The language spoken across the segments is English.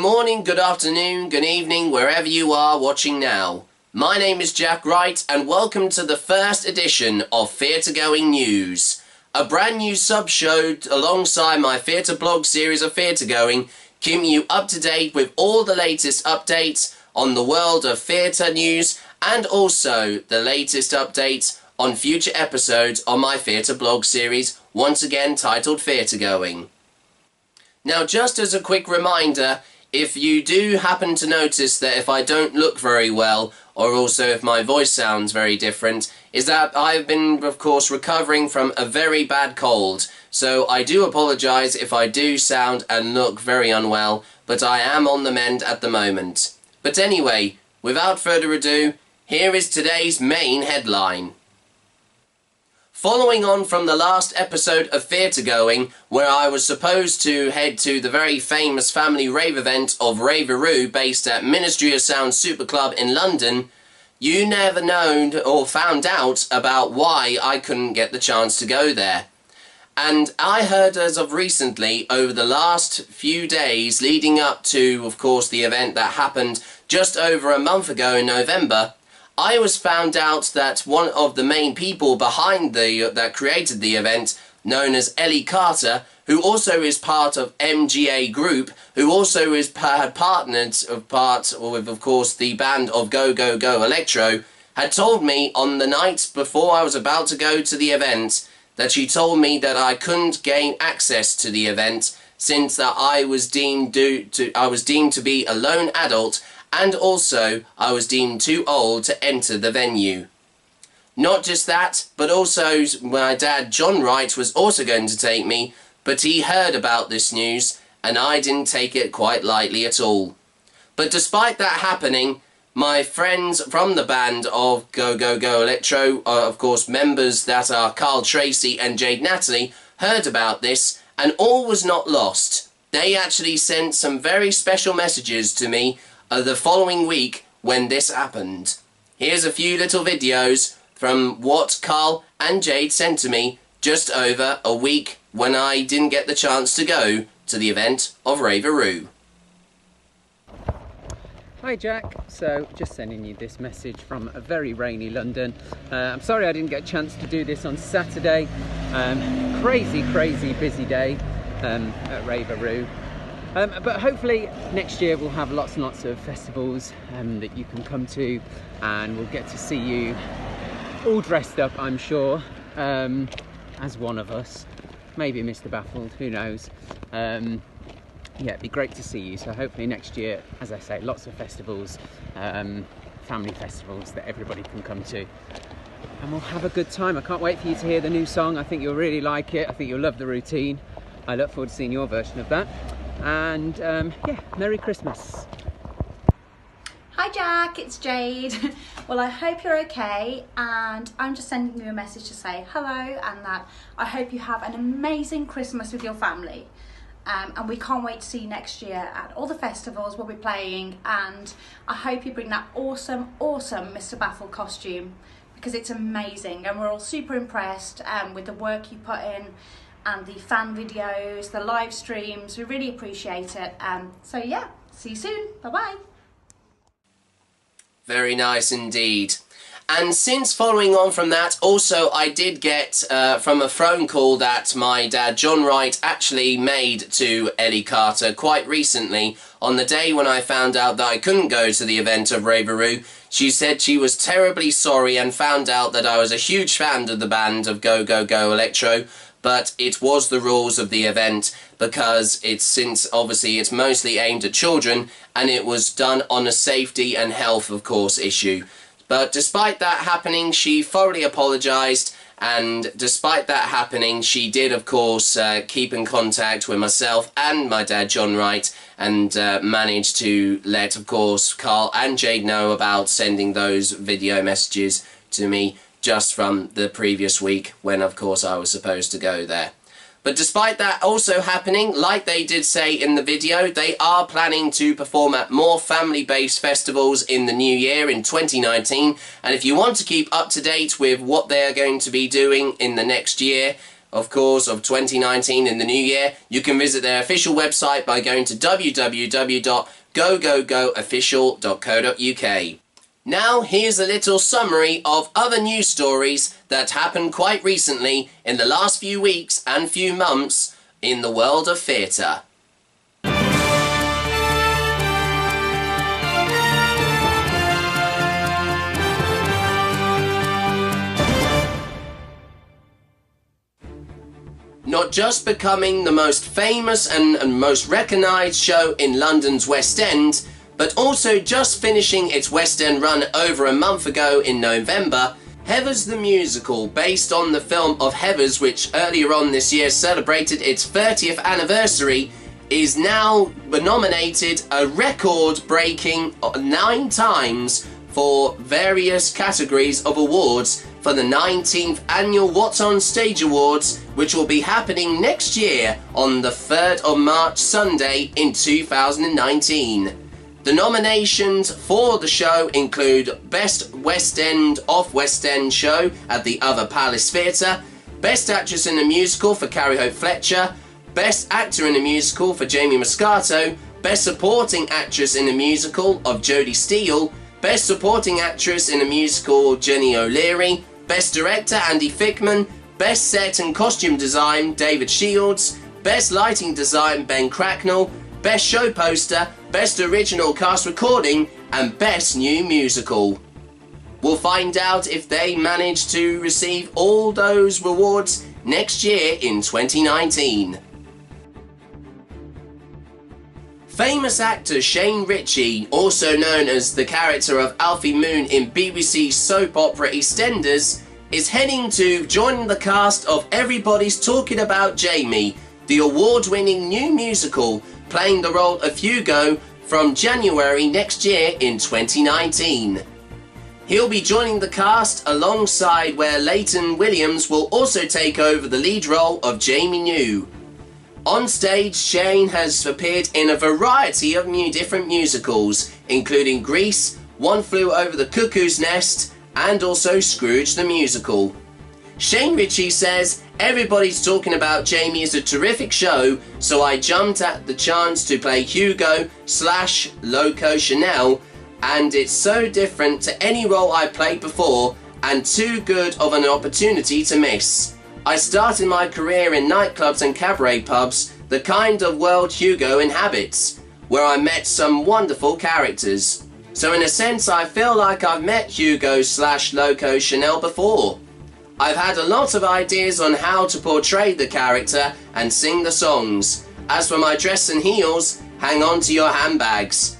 morning, good afternoon, good evening, wherever you are watching now. My name is Jack Wright and welcome to the first edition of Theatregoing News, a brand new sub-show alongside my theatre blog series of Theatregoing, keeping you up to date with all the latest updates on the world of theatre news and also the latest updates on future episodes on my theatre blog series, once again titled Theatregoing. Now, just as a quick reminder, if you do happen to notice that if I don't look very well, or also if my voice sounds very different, is that I've been, of course, recovering from a very bad cold. So I do apologise if I do sound and look very unwell, but I am on the mend at the moment. But anyway, without further ado, here is today's main headline. Following on from the last episode of Theatregoing, where I was supposed to head to the very famous family rave event of Rave-A-Roo based at Ministry of Sound Super Club in London, you never known or found out about why I couldn't get the chance to go there. And I heard as of recently, over the last few days leading up to, of course, the event that happened just over a month ago in November, I was found out that one of the main people behind that created the event, known as Ellie Carter, who also is part of MGA Group, who also had partnered with, of course, the band of Go Go Go Electro, had told me on the night before I was about to go to the event that she told me that I couldn't gain access to the event since that I was deemed to be a lone adult. And also, I was deemed too old to enter the venue. Not just that, but also my dad John Wright was also going to take me, but he heard about this news, and I didn't take it quite lightly at all. But despite that happening, my friends from the band of Go Go Go Electro, of course members that are Carl Tracy and Jade Natalie, heard about this, and all was not lost. They actually sent some very special messages to me the following week when this happened. Here's a few little videos from what Carl and Jade sent to me just over a week when I didn't get the chance to go to the event of Rave-A-Roo. Hi Jack, so just sending you this message from a very rainy London. I'm sorry I didn't get a chance to do this on Saturday. Crazy busy day at Rave-A-Roo. But hopefully next year we'll have lots and lots of festivals that you can come to, and we'll get to see you all dressed up, I'm sure, as one of us. Maybe Mr. Baffled, who knows. Yeah, it'd be great to see you. So hopefully next year, as I say, lots of festivals, family festivals that everybody can come to. And we'll have a good time. I can't wait for you to hear the new song. I think you'll really like it. I think you'll love the routine. I look forward to seeing your version of that. And yeah, Merry Christmas. Hi Jack, it's Jade. Well, I hope you're okay, and I'm just sending you a message to say hello and that I hope you have an amazing Christmas with your family. And we can't wait to see you next year at all the festivals we'll be playing, and I hope you bring that awesome Mr. Baffle costume, because it's amazing and we're all super impressed with the work you put in and the fan videos, the live streams. We really appreciate it. So yeah, see you soon. Bye-bye. Very nice indeed. And since following on from that, also I did get from a phone call that my dad John Wright actually made to Ellie Carter quite recently, on the day when I found out that I couldn't go to the event of Rave-A-Roo. She said she was terribly sorry and found out that I was a huge fan of the band of Go Go Go Electro, but it was the rules of the event, because since obviously it's mostly aimed at children, and it was done on a safety and health, of course, issue. But despite that happening, she thoroughly apologised, and despite that happening, she did, of course, keep in contact with myself and my dad John Wright, and managed to let, of course, Carl and Jade know about sending those video messages to me just from the previous week when, of course, I was supposed to go there. But despite that also happening, like they did say in the video, they are planning to perform at more family-based festivals in the new year in 2019. And if you want to keep up to date with what they are going to be doing in the next year, of course, of 2019 in the new year, you can visit their official website by going to www.gogogoofficial.co.uk. Now here's a little summary of other news stories that happened quite recently in the last few weeks and few months in the world of theatre. Not just becoming the most famous and most recognised show in London's West End, but also just finishing its West End run over a month ago in November, Heathers the Musical, based on the film of Heathers, which earlier on this year celebrated its 30th anniversary, is now nominated a record-breaking 9 times for various categories of awards for the 19th annual WhatsOnStage Awards, which will be happening next year on the 3rd of March Sunday in 2019. The nominations for the show include Best West End Off West End Show at the Other Palace Theatre, Best Actress in a Musical for Carrie Hope Fletcher, Best Actor in a Musical for Jamie Moscato, Best Supporting Actress in a Musical of Jodie Steele, Best Supporting Actress in a Musical Jenny O'Leary, Best Director Andy Fickman, Best Set and Costume Design David Shields, Best Lighting Design Ben Cracknell, Best Show Poster, Best Original Cast Recording, and Best New Musical. We'll find out if they manage to receive all those awards next year in 2019. Famous actor Shane Richie, also known as the character of Alfie Moon in BBC's soap opera EastEnders, is heading to join the cast of Everybody's Talking About Jamie, the award-winning new musical, playing the role of Hugo from January next year in 2019. He'll be joining the cast alongside where Leighton Williams will also take over the lead role of Jamie New. On stage, Shane has appeared in a variety of different musicals, including Grease, One Flew Over the Cuckoo's Nest, and also Scrooge the Musical. Shane Richie says, "Everybody's Talking About Jamie is a terrific show, so I jumped at the chance to play Hugo / Loco Chanelle, and it's so different to any role I played before, and too good of an opportunity to miss. I started my career in nightclubs and cabaret pubs, the kind of world Hugo inhabits, where I met some wonderful characters. So in a sense I feel like I've met Hugo / Loco Chanelle before. I've had a lot of ideas on how to portray the character and sing the songs. As for my dress and heels, hang on to your handbags."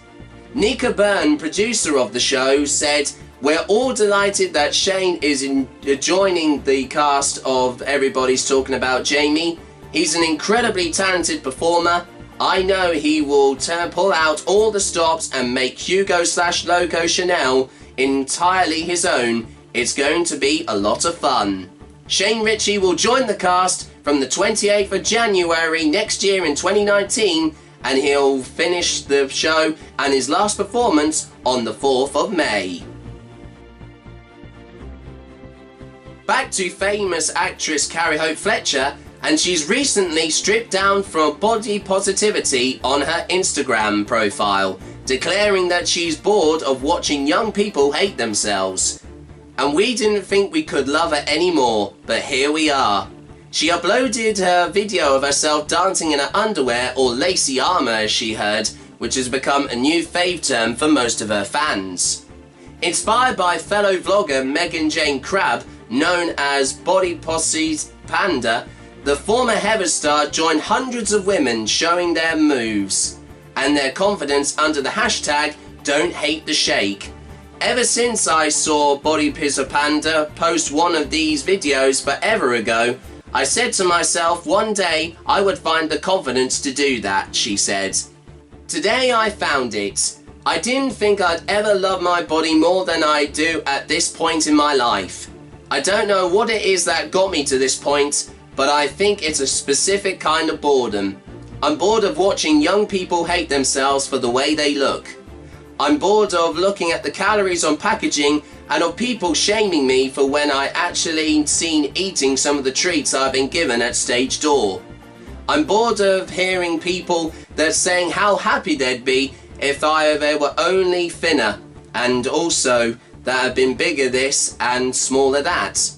Nika Byrne, producer of the show, said, "We're all delighted that Shane is joining the cast of Everybody's Talking About Jamie. He's an incredibly talented performer. I know he will pull out all the stops and make Hugo / Loco Chanelle entirely his own. It's going to be a lot of fun." Shane Richie will join the cast from the 28th of January next year in 2019, and he'll finish the show and his last performance on the 4th of May. Back to famous actress Carrie Hope Fletcher, and she's recently stripped down from body positivity on her Instagram profile, declaring that she's bored of watching young people hate themselves. And we didn't think we could love her anymore, but here we are. She uploaded her video of herself dancing in her underwear, or lacy armour as she heard, which has become a new fave term for most of her fans. Inspired by fellow vlogger Megan Jayne Crabbe, known as Bodyposipanda, the former Heathers star joined hundreds of women showing their moves and their confidence under the hashtag #Don'tHateTheShake. Ever since I saw Bodyposipanda post one of these videos forever ago, I said to myself one day I would find the confidence to do that, she said. Today I found it. I didn't think I'd ever love my body more than I do at this point in my life. I don't know what it is that got me to this point, but I think it's a specific kind of boredom. I'm bored of watching young people hate themselves for the way they look. I'm bored of looking at the calories on packaging and of people shaming me for when I actually seen eating some of the treats I've been given at stage door. I'm bored of hearing people that saying how happy they'd be if they were only thinner, and also that have been bigger this and smaller that.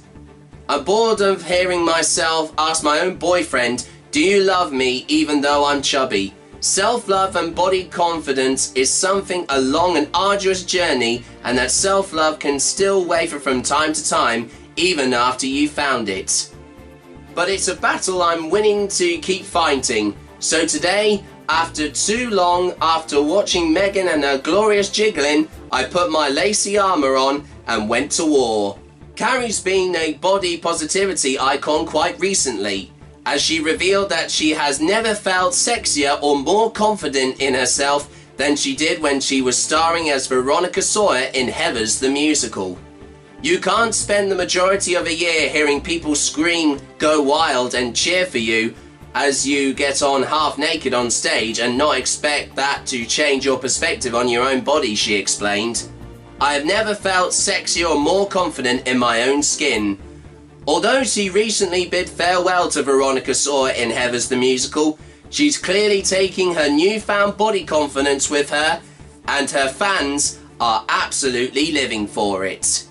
I'm bored of hearing myself ask my own boyfriend, do you love me even though I'm chubby? Self-love and body confidence is something a long and arduous journey, and that self-love can still waver from time to time even after you found it. But it's a battle I'm willing to keep fighting. So today, after too long, after watching Megan and her glorious jiggling, I put my lacy armour on and went to war. Carrie's been a body positivity icon quite recently, as she revealed that she has never felt sexier or more confident in herself than she did when she was starring as Veronica Sawyer in Heathers the Musical. You can't spend the majority of a year hearing people scream, go wild and cheer for you as you get on half naked on stage and not expect that to change your perspective on your own body, she explained. I have never felt sexier or more confident in my own skin. Although she recently bid farewell to Veronica Sawyer in Heathers the Musical, she's clearly taking her newfound body confidence with her, and her fans are absolutely living for it.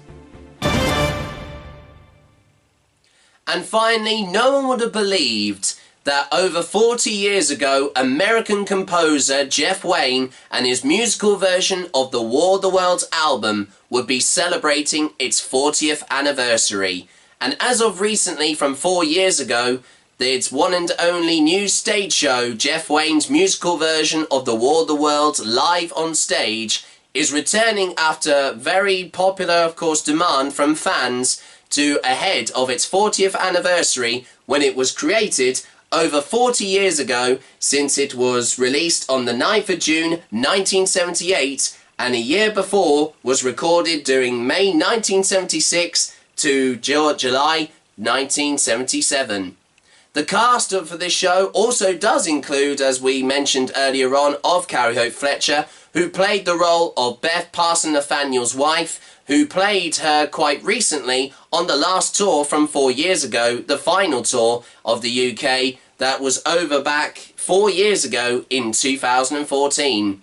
And finally, no one would have believed that over 40 years ago, American composer Jeff Wayne and his musical version of the War of the Worlds album would be celebrating its 40th anniversary. And as of recently, from 4 years ago, its one and only new stage show, Jeff Wayne's musical version of the War of the Worlds live on stage, is returning after very popular, of course, demand from fans to ahead of its 40th anniversary when it was created over 40 years ago, since it was released on the 9th of June 1978, and a year before was recorded during May 1976 to July 1977. The cast for this show also does include, as we mentioned earlier on, of Carrie Hope Fletcher, who played the role of Beth Parson Nathaniel's wife, who played her quite recently on the last tour from 4 years ago, the final tour of the UK, that was over back 4 years ago in 2014.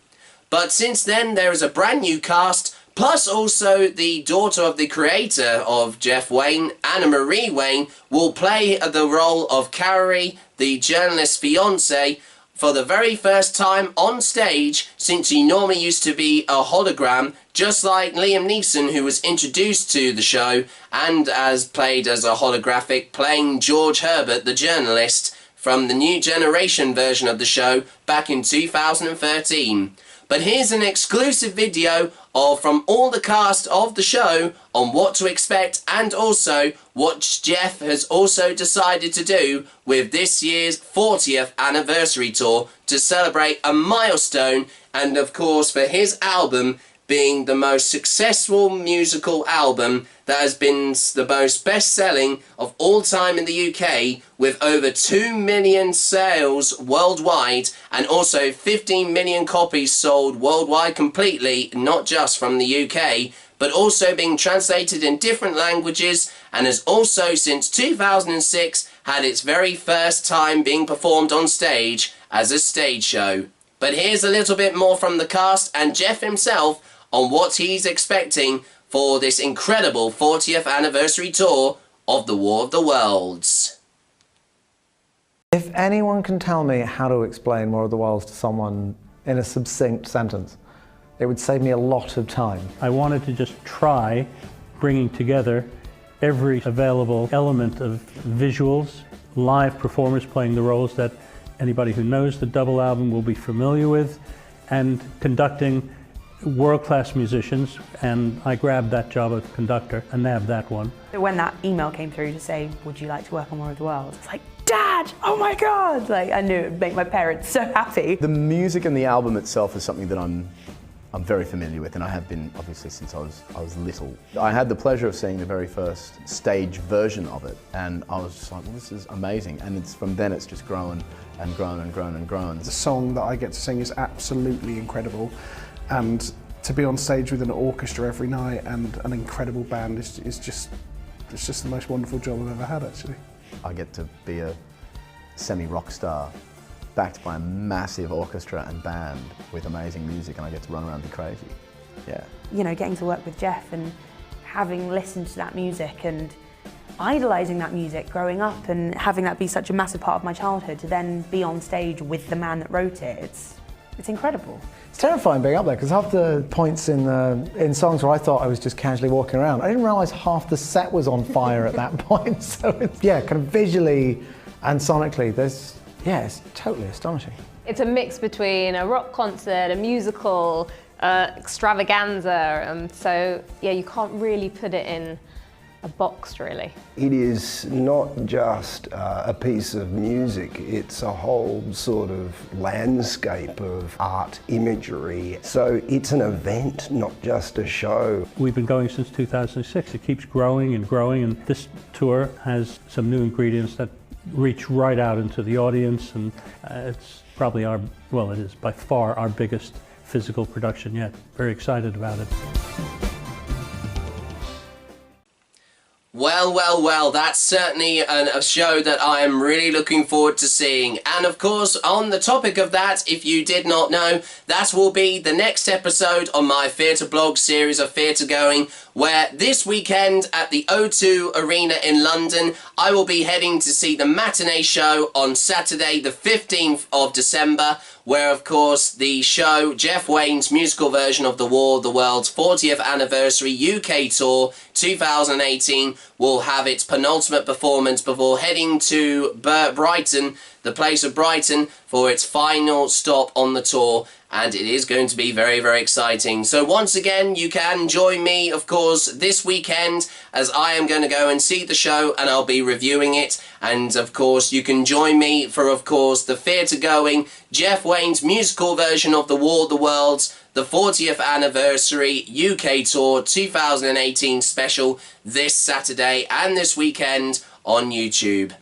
But since then, there is a brand new cast, plus also the daughter of the creator of Jeff Wayne, Anna Marie Wayne, will play the role of Carrie, the journalist's fiancée, for the very first time on stage, since he normally used to be a hologram, just like Liam Neeson, who was introduced to the show and as played as a holographic, playing George Herbert, the journalist, from the New Generation version of the show back in 2013. But here's an exclusive video from all the cast of the show on what to expect, and also what Jeff has also decided to do with this year's 40th anniversary tour to celebrate a milestone, and of course for his album being the most successful musical album that has been the most best-selling of all time in the UK, with over 2 million sales worldwide and also 15 million copies sold worldwide completely, not just from the UK, but also being translated in different languages, and has also since 2006 had its very first time being performed on stage as a stage show. But here's a little bit more from the cast and Jeff himself on what he's expecting for this incredible 40th anniversary tour of the War of the Worlds. If anyone can tell me how to explain War of the Worlds to someone in a succinct sentence, it would save me a lot of time. I wanted to just try bringing together every available element of visuals, live performers playing the roles that anybody who knows the double album will be familiar with, and conducting world-class musicians, and I grabbed that job of conductor and nabbed that one. When that email came through to say, would you like to work on War of the Worlds? It's like, Dad, oh my God! Like, I knew it would make my parents so happy. The music and the album itself is something that I'm very familiar with, and I have been obviously since I was little. I had the pleasure of seeing the very first stage version of it, and I was just like, well, this is amazing. And from then it's just grown and grown and grown and grown. The song that I get to sing is absolutely incredible, and to be on stage with an orchestra every night and an incredible band is just, it's just the most wonderful job I've ever had, actually. I get to be a semi-rock star backed by a massive orchestra and band with amazing music, and I get to run around and be crazy. Yeah. You know, getting to work with Jeff and having listened to that music and idolising that music growing up and having that be such a massive part of my childhood, to then be on stage with the man that wrote it, it's incredible. It's terrifying being up there, because half the points in songs where I thought I was just casually walking around, I didn't realise half the set was on fire at that point. So it's, yeah, kind of visually and sonically, it's totally astonishing. It's a mix between a rock concert, a musical, extravaganza, so yeah, you can't really put it in a box, really. It is not just a piece of music, it's a whole sort of landscape of art imagery. So it's an event, not just a show. We've been going since 2006. It keeps growing and growing, and this tour has some new ingredients that reach right out into the audience, and it's probably it is by far our biggest physical production yet. Very excited about it. Well, well, well, that's certainly a show that I am really looking forward to seeing. And of course, on the topic of that, if you did not know, that will be the next episode on my theatre blog series of Theatregoing, where this weekend at the O2 Arena in London, I will be heading to see the matinee show on Saturday the 15th of December, where of course the show, Jeff Wayne's musical version of The War of the World's 40th Anniversary UK Tour 2018, will have its penultimate performance before heading to Brighton, the place of Brighton, for its final stop on the tour, and it is going to be very, very exciting. So once again, you can join me, of course, this weekend, as I am going to go and see the show and I'll be reviewing it, and of course you can join me for, of course, the Theatregoing Jeff Wayne's musical version of The War of the Worlds, the 40th Anniversary UK Tour 2018 special this Saturday and this weekend on YouTube.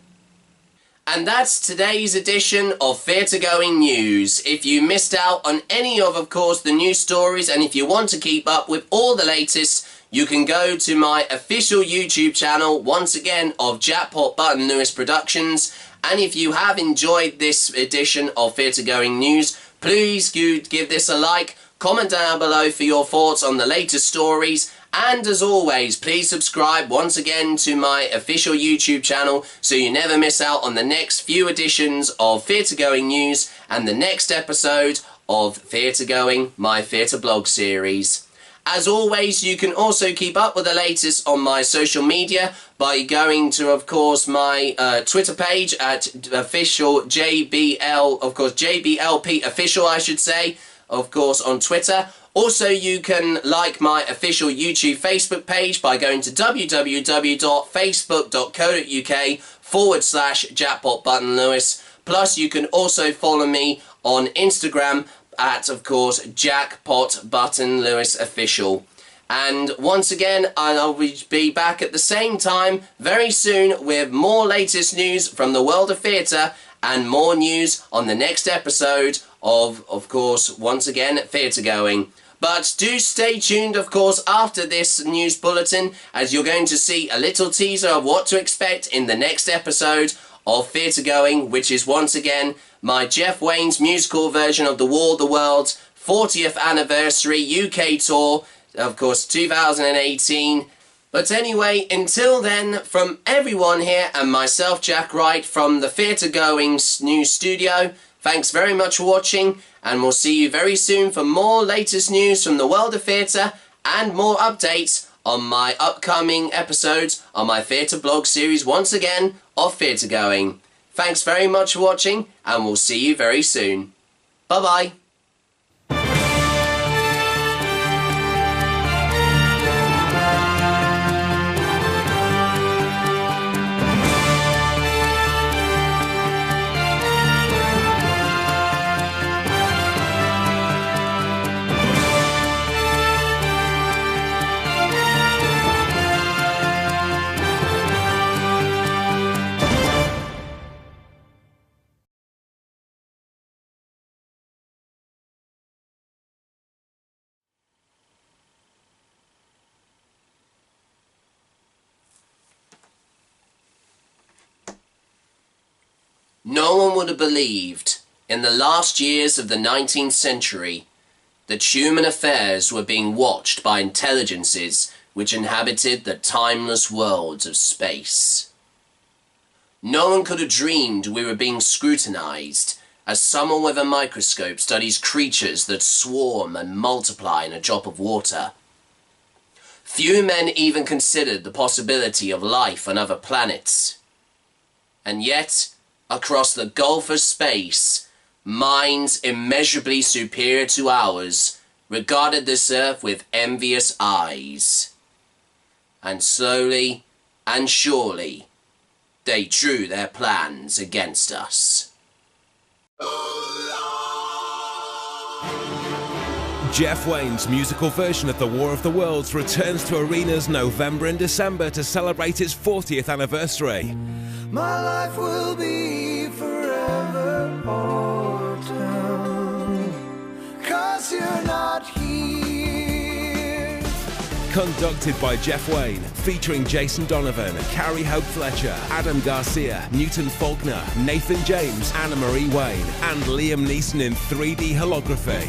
And that's today's edition of Theatregoing News. If you missed out on any of course, the news stories, and if you want to keep up with all the latest, you can go to my official YouTube channel, once again, of Jackpot Button Lewis Productions. And if you have enjoyed this edition of Theatregoing News, please give this a like, comment down below for your thoughts on the latest stories, and as always, please subscribe once again to my official YouTube channel so you never miss out on the next few editions of Theatregoing News and the next episode of Theatregoing, my theatre blog series. As always, you can also keep up with the latest on my social media by going to, of course, my Twitter page at official JBL, of course, JBLP official, I should say, of course, on Twitter. Also, you can like my official YouTube Facebook page by going to www.facebook.co.uk/jackpotbuttonlewis. Plus, you can also follow me on Instagram at, of course, jackpotbuttonlewisofficial. And once again, I'll be back at the same time very soon with more latest news from the world of theatre and more news on the next episode of course, once again, Theatregoing. But do stay tuned, of course, after this news bulletin, as you're going to see a little teaser of what to expect in the next episode of Theatregoing, which is once again my Jeff Wayne's musical version of The War of the World's 40th Anniversary UK Tour, of course, 2018. But anyway, until then, from everyone here and myself, Jack Wright, from the Theatregoing new studio, thanks very much for watching, and we'll see you very soon for more latest news from the world of theatre and more updates on my upcoming episodes on my theatre blog series, once again, of Theatregoing. Thanks very much for watching, and we'll see you very soon. Bye-bye. No one would have believed, in the last years of the 19th century, that human affairs were being watched by intelligences which inhabited the timeless worlds of space. No one could have dreamed we were being scrutinized as someone with a microscope studies creatures that swarm and multiply in a drop of water. Few men even considered the possibility of life on other planets. And yet, across the gulf of space, minds immeasurably superior to ours regarded this earth with envious eyes. And slowly and surely, they drew their plans against us. Jeff Wayne's musical version of The War of the Worlds returns to arenas November and December to celebrate its 40th anniversary. My life will be forever autumn, 'cause you're not here. Conducted by Jeff Wayne, featuring Jason Donovan, Carrie Hope Fletcher, Adam Garcia, Newton Faulkner, Nathan James, Anna Marie Wayne, and Liam Neeson in 3D holography.